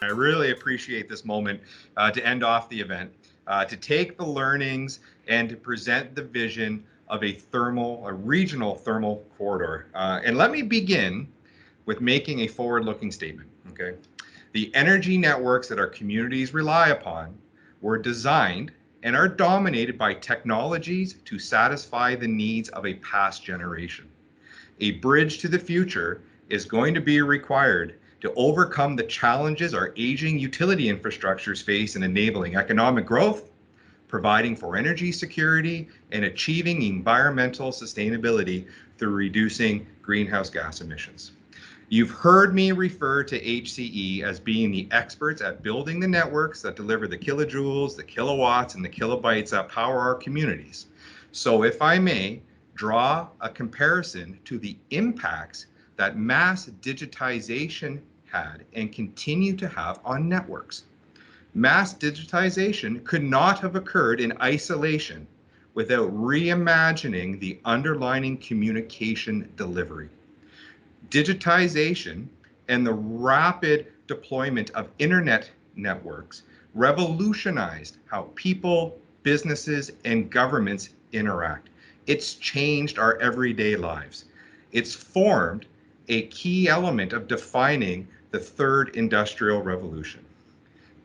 I really appreciate this moment to end off the event, to take the learnings and to present the vision of a regional thermal corridor. And let me begin with making a forward-looking statement, okay? The energy networks that our communities rely upon were designed and are dominated by technologies to satisfy the needs of a past generation. A bridge to the future is going to be required to overcome the challenges our aging utility infrastructures face in enabling economic growth, providing for energy security, and achieving environmental sustainability through reducing greenhouse gas emissions. You've heard me refer to HCE as being the experts at building the networks that deliver the kilojoules, the kilowatts, and the kilobytes that power our communities. So if I may, draw a comparison to the impacts that mass digitization had and continue to have on networks. Mass digitization could not have occurred in isolation without reimagining the underlying communication delivery. Digitization and the rapid deployment of internet networks revolutionized how people, businesses, and governments interact. It's changed our everyday lives. It's formed a key element of defining the third industrial revolution.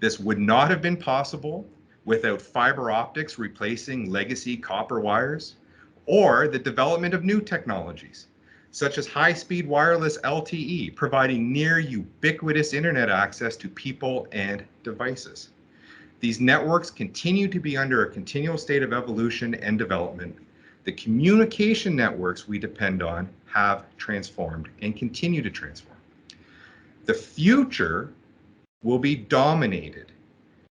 This would not have been possible without fiber optics replacing legacy copper wires, or the development of new technologies, such as high-speed wireless LTE, providing near ubiquitous internet access to people and devices. These networks continue to be under a continual state of evolution and development. The communication networks we depend on have transformed and continue to transform. The future will be dominated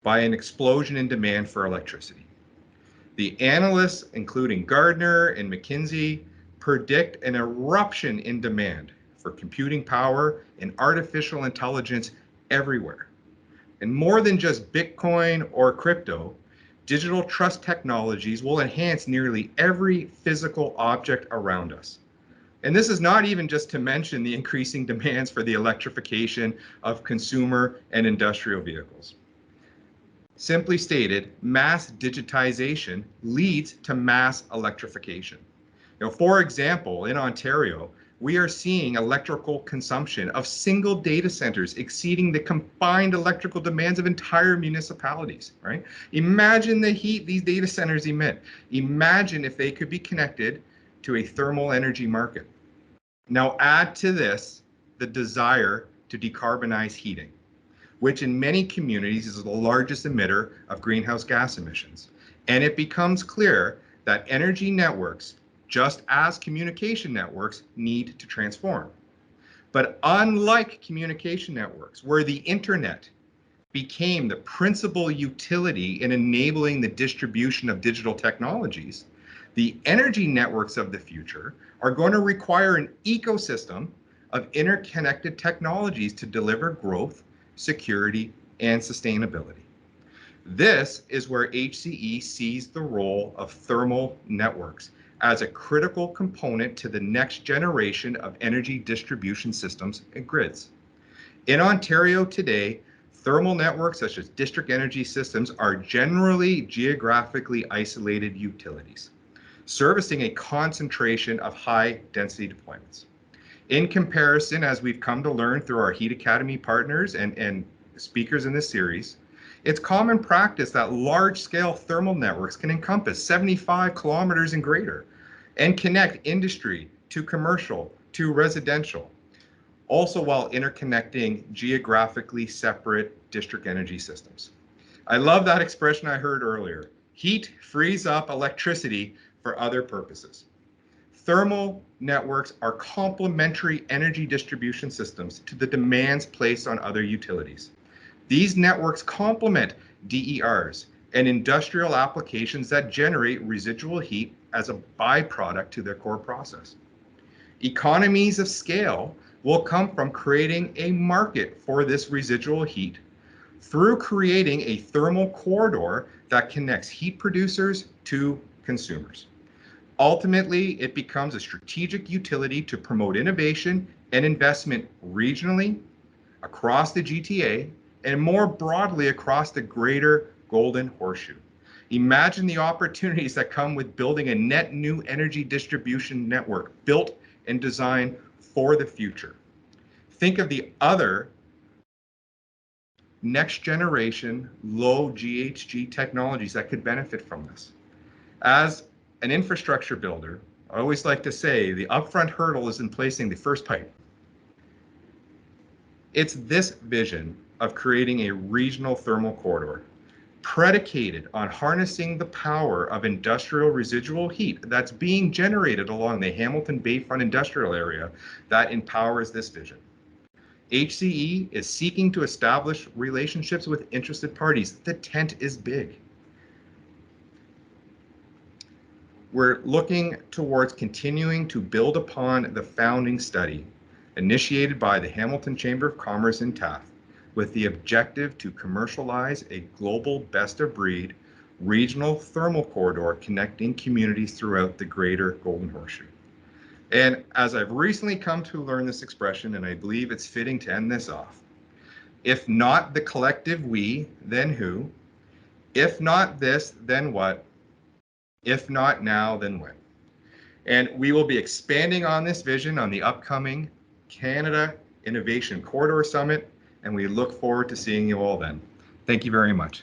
by an explosion in demand for electricity. The analysts, including Gardner and McKinsey, predict an eruption in demand for computing power and artificial intelligence everywhere. And more than just Bitcoin or crypto, digital trust technologies will enhance nearly every physical object around us. And this is not even just to mention the increasing demands for the electrification of consumer and industrial vehicles. Simply stated, mass digitization leads to mass electrification. For example, in Ontario, we are seeing electrical consumption of single data centers exceeding the combined electrical demands of entire municipalities, right? Imagine the heat these data centers emit. Imagine if they could be connected to a thermal energy market. Now add to this the desire to decarbonize heating, which in many communities is the largest emitter of greenhouse gas emissions. And it becomes clear that energy networks, just as communication networks, need to transform. But unlike communication networks, where the internet became the principal utility in enabling the distribution of digital technologies, the energy networks of the future are going to require an ecosystem of interconnected technologies to deliver growth, security, and sustainability. This is where HCE sees the role of thermal networks as a critical component to the next generation of energy distribution systems and grids. In Ontario today, thermal networks such as district energy systems are generally geographically isolated utilities, servicing a concentration of high-density deployments. In comparison, as we've come to learn through our Heat Academy partners and speakers in this series, it's common practice that large-scale thermal networks can encompass 75 kilometers and greater and connect industry to commercial to residential, also while interconnecting geographically separate district energy systems. I love that expression I heard earlier. Heat frees up electricity for other purposes. Thermal networks are complementary energy distribution systems to the demands placed on other utilities. These networks complement DERs and industrial applications that generate residual heat as a byproduct to their core process. Economies of scale will come from creating a market for this residual heat through creating a thermal corridor that connects heat producers to consumers. Ultimately, it becomes a strategic utility to promote innovation and investment regionally, across the GTA, and more broadly across the greater Golden Horseshoe. Imagine the opportunities that come with building a net new energy distribution network built and designed for the future. Think of the other next generation low GHG technologies that could benefit from this. As an infrastructure builder, I always like to say the upfront hurdle is in placing the first pipe. It's this vision of creating a regional thermal corridor predicated on harnessing the power of industrial residual heat that's being generated along the Hamilton Bayfront industrial area that empowers this vision. HCE is seeking to establish relationships with interested parties. The tent is big. We're looking towards continuing to build upon the founding study initiated by the Hamilton Chamber of Commerce in Taft, with the objective to commercialize a global best-of-breed regional thermal corridor connecting communities throughout the greater Golden Horseshoe. And as I've recently come to learn this expression, and I believe it's fitting to end this off, if not the collective we, then who? If not this, then what? If not now, then when? And we will be expanding on this vision on the upcoming Canada Innovation Corridor Summit, and we look forward to seeing you all then. Thank you very much.